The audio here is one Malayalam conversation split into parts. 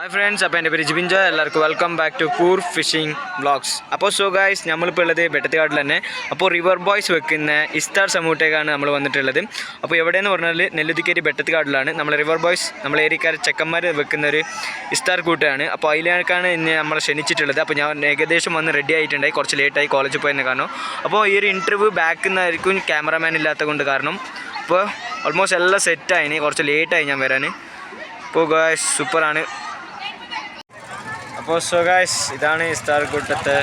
Hi friends, അപ്പോൾ എൻ്റെ പേര് ജിബിൻ ജോയ്. എല്ലാവർക്കും welcome back to our fishing vlogs. അപ്പോൾ സോ ഗൈസ്, നമ്മളിപ്പോൾ ഉള്ളത് വെട്ടത്തുകാട്ടിൽ തന്നെ. അപ്പോൾ റിവർ ബോയ്സ് വെക്കുന്ന ഇസ്താർ സമൂട്ടേക്കാണ് നമ്മൾ വന്നിട്ടുള്ളത്. അപ്പോൾ എവിടെയെന്ന് പറഞ്ഞാൽ നെല്ലുതിക്കേരി വെട്ടത്തുകാട്ടിലാണ്. നമ്മൾ റിവർ ബോയ്സ്, നമ്മൾ ഏരിയക്കാർ ചെക്കന്മാർ വെക്കുന്ന ഒരു ഇസ്താർ കൂട്ടയാണ്. അപ്പോൾ അതിലേക്കാണ് ഇന്ന് നമ്മളെ ക്ഷണിച്ചിട്ടുള്ളത്. അപ്പോൾ ഞാൻ ഏകദേശം വന്ന് റെഡി ആയിട്ടുണ്ടായി, കുറച്ച് ലേറ്റായി കോളേജിൽ പോയതിന് കാരണം. അപ്പോൾ ഈ ഒരു ഇൻ്റർവ്യൂ ബാക്കിൽ നിന്നായിരിക്കും, ക്യാമറമാൻ ഇല്ലാത്തത് കൊണ്ട് കാരണം. അപ്പോൾ ഓൾമോസ്റ്റ് എല്ലാം സെറ്റായിന്, കുറച്ച് ലേറ്റായി ഞാൻ വരാൻ. അപ്പോൾ ഗൈസ് സൂപ്പറാണ്. അപ്പോൾ സോ ഗൈസ്, ഇതാണ് ഇസ്താർ കൂട്ടത്തെ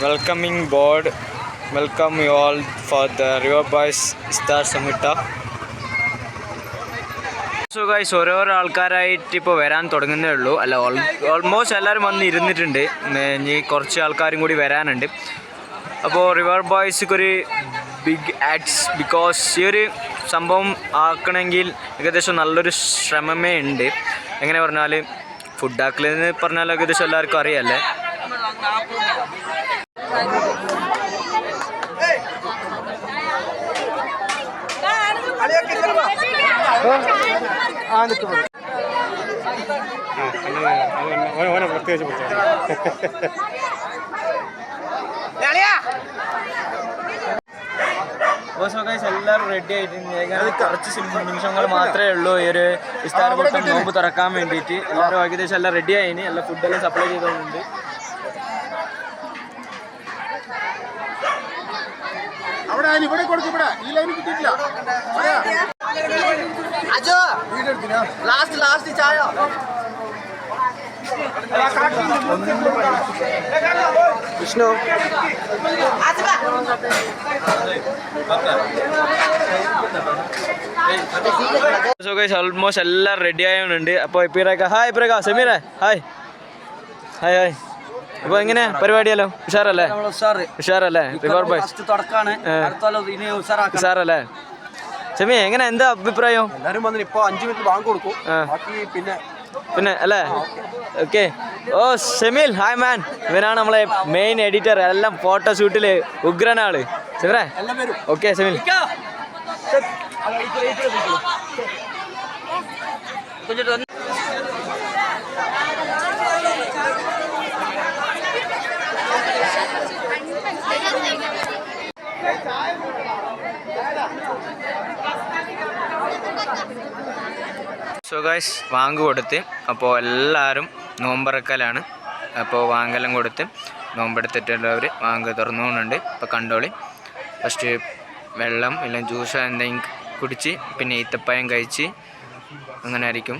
welcoming board. Welcome you all for the river boys ഇസ്താർ സമുട്ട. സോ ഗൈസ്, ഓരോരോ ആൾക്കാരായിട്ട് ഇപ്പോൾ വരാൻ തുടങ്ങുന്നേ ഉള്ളൂ. അല്ല, ഓൾമോസ്റ്റ് എല്ലാവരും വന്ന് ഇരുന്നിട്ടുണ്ട്. ഇനി കുറച്ച് ആൾക്കാരും കൂടി വരാനുണ്ട്. അപ്പോൾ റിവർ ബോയ്സിക്കൊരു ബിഗ് ആക്ട്സ്, ബിക്കോസ് ഈ ഒരു സംഭവം ആക്കണമെങ്കിൽ ഏകദേശം നല്ലൊരു ശ്രമമേ ഉണ്ട്. എങ്ങനെ പറഞ്ഞാൽ, ഫുഡ് ആക്കലെന്ന് പറഞ്ഞാൽ ഏകദേശം എല്ലാവർക്കും അറിയാമല്ലേ. എല്ലാവരും റെഡി ആയിട്ടുണ്ട്. കുറച്ച് നിമിഷങ്ങൾ മാത്രമേ ഉള്ളൂ ഈ ഒരു ഇസ്താർ കൂട്ടം നോമ്പ് തുറക്കാൻ വേണ്ടിയിട്ട്. എല്ലാവരും ഏകദേശം എല്ലാം റെഡി ആയിന്. എല്ലാ ഫുഡെല്ലാം സപ്ലൈ ചെയ്തുകൊണ്ട് വിഷ്ണു സോ ഗൈസ്, ഓൾമോസ്റ്റ് എല്ലാം റെഡി ആയതുകൊണ്ട്. അപ്പോൾ ഇപ്പിറക്ക ഹായ്, ഇപ്പിറക്ക സമീറ ഹായ് ഹായ് ഹായ്. അപ്പോൾ എങ്ങനെ പരിപാടിയല്ലോ? ഉഷാറല്ലേ? ഉഷാറല്ലേ? River boys ഉഷാറല്ലേ? സമീ എങ്ങനെ, എന്താ അഭിപ്രായം? എല്ലാവരും വന്നിട്ട് ഇപ്പോൾ 5 മിനിറ്റ് ബാങ്ക് കൊടുക്കും, പിന്നെ അല്ലേ? ഓക്കെ. ഓ ഷെമീൽ, ഹായ് മാൻ. ഇവനാണ് നമ്മളെ മെയിൻ എഡിറ്റർ. എല്ലാം ഫോട്ടോഷൂട്ടിൽ ഉഗ്രനാള്. സെമീറേ ഓക്കെ. ഷെമീൽ സോ ഗൈസ്, വാങ്ക് കൊടുത്ത് അപ്പോൾ എല്ലാവരും നോമ്പറക്കലാണ്. അപ്പോൾ വാങ്കെല്ലാം കൊടുത്ത് നോമ്പെടുത്തിട്ടുള്ളവർ വാങ്ക് തുറന്നുകൊണ്ടുണ്ട്. ഇപ്പോൾ കണ്ടോളി. ഫസ്റ്റ് വെള്ളം അല്ലെങ്കിൽ ജ്യൂസോ എന്തെങ്കിലും കുടിച്ച് പിന്നെ ഈത്തപ്പഴം കഴിച്ച് അങ്ങനെ ആയിരിക്കും.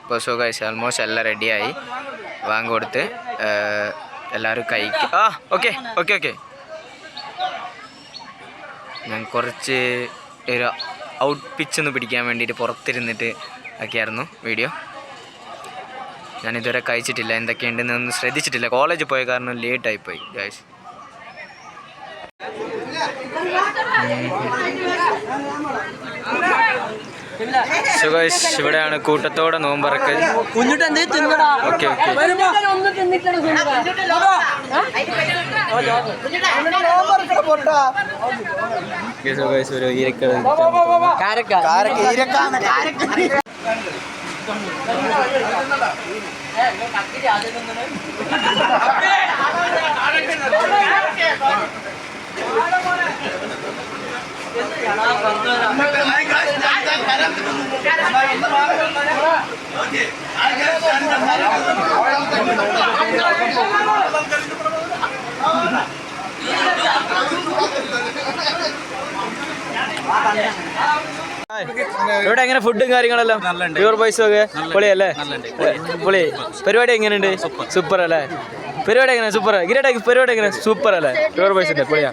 ഇപ്പോൾ സോ ഗൈസ്, ഓൾമോസ്റ്റ് എല്ലാം റെഡിയായി. വാങ്ക് കൊടുത്ത് എല്ലാവരും കഴിക്കും. Okay okay okay. ഞാൻ കുറച്ച് ഒരു ഔട്ട് പിച്ച് ഒന്ന് പിടിക്കാൻ വേണ്ടിയിട്ട് പുറത്തിരുന്നിട്ട് ഒക്കെയായിരുന്നു വീഡിയോ. ഞാനിതുവരെ കഴിച്ചിട്ടില്ല, എന്തൊക്കെയുണ്ടെന്ന് ഒന്നും ശ്രദ്ധിച്ചിട്ടില്ല. കോളേജിൽ പോയ കാരണം ലേറ്റായിപ്പോയി ഗൈസ്. സോ ഗൈസ്, ഇവിടെയാണ് കൂട്ടത്തോടെ നോമ്പറക്കൽ. Okay okay. സോ ഗൈസ്, ഒരു ഈരക്കള ഇവിടെ എങ്ങനെ ഫുഡും കാര്യങ്ങളെല്ലാം? റിവർ ബോയ്സും ഒക്കെ പൊളിയല്ലേ? പൊളി. പരിപാടി എങ്ങനെയുണ്ട്? സൂപ്പർ അല്ലേ? പരിപാടി എങ്ങനെ? സൂപ്പർ. ഗിരേട്ട പരിപാടി എങ്ങനെ? സൂപ്പർ അല്ലേ? റിവർ ബോയ്സിന്റെ പൊളിയാ.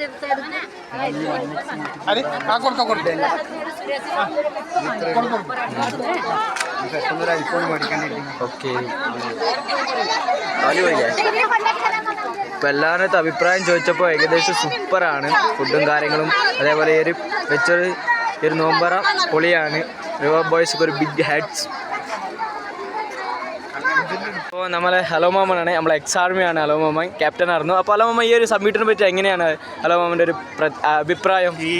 ഓക്കെ. ഇപ്പം എല്ലാവരുടെ അഭിപ്രായം ചോദിച്ചപ്പോൾ ഏകദേശം സൂപ്പറാണ് ഫുഡും കാര്യങ്ങളും. അതേപോലെ ഈ ഒരു വെച്ചൊരു നോമ്പറ പൊളിയാണ്. റിവർ ബോയ്സ് ഒരു ബിഗ് ഹാറ്റ്സ്. അപ്പോൾ നമ്മളെ ഹലോ മാമനാണ്, നമ്മളെ എക്സ് ആർമിയാണ് ഹലോ മാമൻ, ക്യാപ്റ്റൻ ആയിരുന്നു. അപ്പോൾ ഹലോ മാമൻ ഈ ഒരു സബ്മിറ്റിനെ പറ്റി എങ്ങനെയാണ് ഹലോ മാമൻ്റെ ഒരു അഭിപ്രായം? ഈ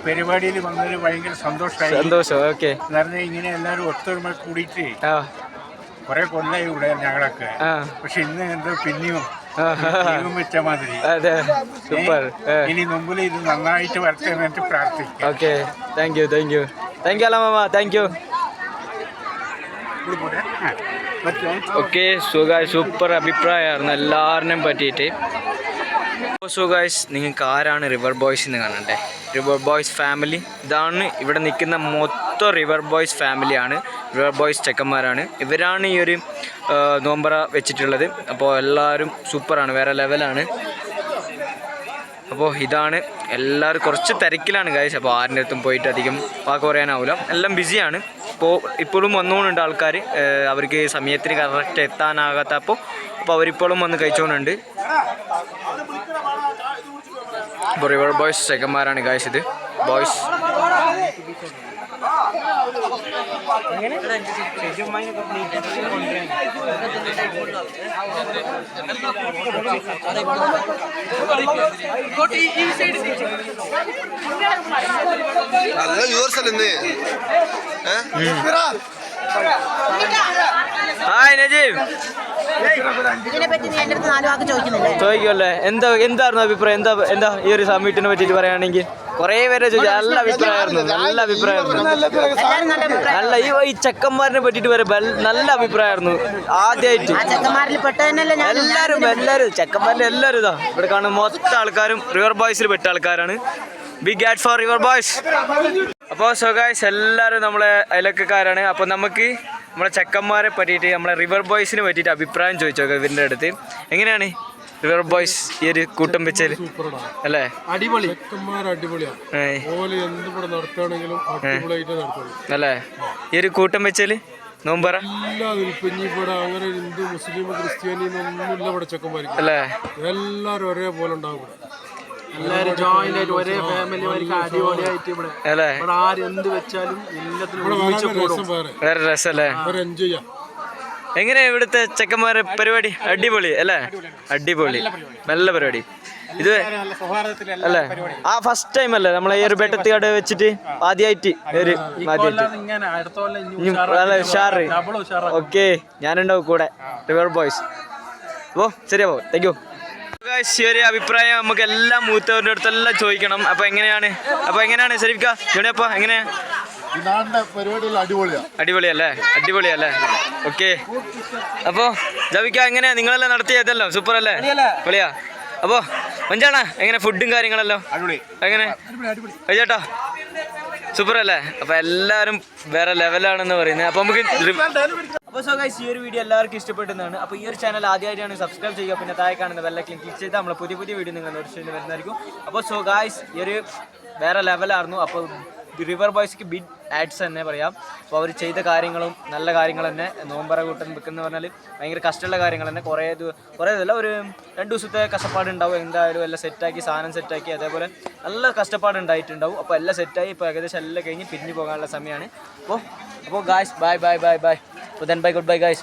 പരിപാടിയിൽ വന്നതിൽ ഭയങ്കര സന്തോഷം. ഓക്കെ. കാരണം ഇങ്ങനെ എല്ലാവരും ഒത്തൊരുമ കൂടിയിട്ട് കുറെ കൊല്ലായി ഇവിടെ ഞങ്ങളൊക്കെ. പക്ഷെ ഇന്ന് എന്തോ പിന്നെയും വെച്ച മാതിരി. അതെ, സൂപ്പർ. ഇനി മുമ്പിൽ ഇത് നന്നായിട്ട് വരട്ടെ എന്നിട്ട് പ്രാർത്ഥിക്കാം. ഓക്കെ, താങ്ക് യു ഹലോ മാമ, താങ്ക് യു. ഓക്കെ സൂപ്പർ അഭിപ്രായമായിരുന്നു എല്ലാവരിനെയും പറ്റിയിട്ട്. നിങ്ങൾക്ക് ആരാണ് റിവർ ബോയ്സ് എന്ന് കാണണ്ടേ? റിവർ ബോയ്സ് ഫാമിലി ഇതാണ്. ഇവിടെ നിൽക്കുന്ന മൊത്തം റിവർ ബോയ്സ് ഫാമിലിയാണ്, റിവർ ബോയ്സ് ചെക്കന്മാരാണ്. ഇവരാണ് ഈ ഒരു നോമ്പറ വെച്ചിട്ടുള്ളത്. അപ്പോൾ എല്ലാവരും സൂപ്പറാണ്, വേറെ ലെവലാണ്. അപ്പോൾ ഇതാണ്, എല്ലാവരും കുറച്ച് തിരക്കിലാണ് ഗൈസ്. അപ്പോൾ ആരുടെ അടുത്തും പോയിട്ട് അധികം വാക്ക് പറയാനാവില്ല, എല്ലാം ബിസിയാണ്. അപ്പോൾ ഇപ്പോഴും വന്നുകൊണ്ടുണ്ട് ആൾക്കാർ, അവർക്ക് സമയത്തിന് കറക്റ്റ് എത്താനാകാത്തപ്പോൾ അവരിപ്പോഴും വന്ന് കഴിച്ചുകൊണ്ടുണ്ട്. അപ്പോൾ റിവർ ബോയ്സ് ചെക്കന്മാരാണ് ഗൈസ്, ഇത് ബോയ്സ്. ഹായ് നജീബ്, ചോദിക്കുമല്ലേ എന്തായിരുന്നു അഭിപ്രായം? എന്താ ഈ ഒരു സബ്മിറ്റിനെ പറ്റിയിട്ട് പറയുകയാണെങ്കിൽ? കുറേ പേരെ ചോദിച്ചു, നല്ല അഭിപ്രായമായിരുന്നു. നല്ല ഈ ചെക്കന്മാരിനെ പറ്റിയിട്ട് വരെ നല്ല അഭിപ്രായമായിരുന്നു. ആദ്യമായിട്ട് എല്ലാവരും ചെക്കന്മാരിൽ എല്ലാവരും ഇതാ ഇവിടെ കാണുന്ന മൊത്തം ആൾക്കാരും റിവർ ബോയ്സിൽ പെട്ട ആൾക്കാരാണ്. Big ad for river boys. അപ്പോൾ സോ ഗൈസ് എല്ലാവരും നമ്മളെ അയലക്കാരാണ്. അപ്പോൾ നമുക്ക് നമ്മളെ ചെക്കന്മാരെ പറ്റിയിട്ട് നമ്മളെ റിവർ ബോയ്സിനെ പറ്റിയിട്ട് അഭിപ്രായം ചോദിച്ചോക്കെ ഇവരുടെ അടുത്ത്. എങ്ങനെയാണ് റിവർ ബോയ്സ് ഈ ഒരു കൂട്ടം വെച്ചാൽ അല്ലേ? അല്ലേ ഈ ഒരു കൂട്ടം വെച്ചാൽ നോമ്പറ അങ്ങനെ ഹിന്ദു മുസ്ലിം ക്രിസ്ത്യാനി ഒന്നുമില്ല ഇവിടെ ചെക്കന്മാർക്ക്. അല്ലേ? എല്ലാവരും ഒരേപോലെ ഉണ്ടാവും. എല്ലാവരും ജോയിന്റ് ആയിട്ട് ഒരേ ഫാമിലിമാർക്ക് അടിപൊളിയായിട്ട് ഇവിടെ ആര് എന്ത് വെച്ചാലും വേറെ രസല്ലേ? എൻജോയ് ചെയ്യാം. എങ്ങനെയാ ഇവിടുത്തെ ചെക്കന്മാരെ പരിപാടി? അടിപൊളി അല്ലേ? അടിപൊളി, നല്ല പരിപാടി ഇത് അല്ലേ? ഫസ്റ്റ് ടൈം അല്ലേ നമ്മളെ ഈ ഒരു ബെട്ടത്തിക്കാട് വെച്ചിട്ട് ആദ്യമായിട്ട് ഉഷാറ്. ഓക്കെ, ഞാനുണ്ടാവും കൂടെ റിവർ ബോയ്സ്. അപ്പോൾ ശരിയാവോ? Thank you. ഈ ഒരു അഭിപ്രായം നമുക്ക് എല്ലാം മൂത്തവരുടെ അടുത്തെല്ലാം ചോദിക്കണം. അപ്പോൾ എങ്ങനെയാണ് ഷെരീഫ്ക്ക ജോണിയപ്പ എങ്ങനെയാ? അടിപൊളിയല്ലേ? ഓക്കെ. അപ്പോൾ ജവിക്ക എങ്ങനെയാ? നിങ്ങളെല്ലാം നടത്തിയതല്ലോ സൂപ്പർ അല്ലേ? പൊളിയാ. അപ്പോൾ മഞ്ചാണ എങ്ങനെ ഫുഡും കാര്യങ്ങളെല്ലാം എങ്ങനെ ചേട്ടാ? സൂപ്പർ അല്ലേ? അപ്പോൾ എല്ലാവരും വേറെ ലെവലാണെന്ന് പറയുന്നത്. അപ്പോൾ നമുക്ക് അപ്പോൾ സോ ഗൈസ് ഈ ഒരു വീഡിയോ എല്ലാവർക്കും ഇഷ്ടപ്പെട്ടതാണ്. അപ്പോൾ ഈ ഒരു ചാനൽ ആദ്യമായിട്ടാണ് സബ്സ്ക്രൈബ് ചെയ്യുക, പിന്നെ താഴെ കാണുന്ന ബെല്ലൈക്കൻ ക്ലിക്ക് ചെയ്താൽ നമ്മൾ പുതിയ വീഡിയോ നിങ്ങൾ നോട്ടിഫിക്കേഷൻ വരുന്നതായിരിക്കും. അപ്പോൾ സോ ഗൈസ് ഈ ഒരു വേറെ ലെവലായിരുന്നു. അപ്പോൾ റിവർ ബോയ്സ്ക്ക് ബിഗ് ആഡ്സ് തന്നെ പറയാം. അപ്പോൾ അവർ ചെയ്ത കാര്യങ്ങളും നല്ല കാര്യങ്ങൾ തന്നെ. നോമ്പറ കൂട്ടൻ വെക്കുന്ന പറഞ്ഞാൽ ഭയങ്കര കഷ്ടമുള്ള കാര്യങ്ങൾ തന്നെ. കുറേ ഇതല്ല, ഒരു 2 ദിവസത്തെ കഷ്ടപ്പാടുണ്ടാവും. എന്തായാലും എല്ലാം സെറ്റാക്കി, സാധനം സെറ്റാക്കി, അതേപോലെ നല്ല കഷ്ടപ്പാടുണ്ടായിട്ടുണ്ടാവും. അപ്പോൾ എല്ലാം സെറ്റായി, ഇപ്പോൾ ഏകദേശം എല്ലാം കഴിഞ്ഞ് പിരിഞ്ഞു പോകാനുള്ള സമയമാണ്. അപ്പോൾ ഗായ്സ് ബൈ. അപ്പോൾ ബൈ, ഗുഡ് ബൈ ഗായ്സ്.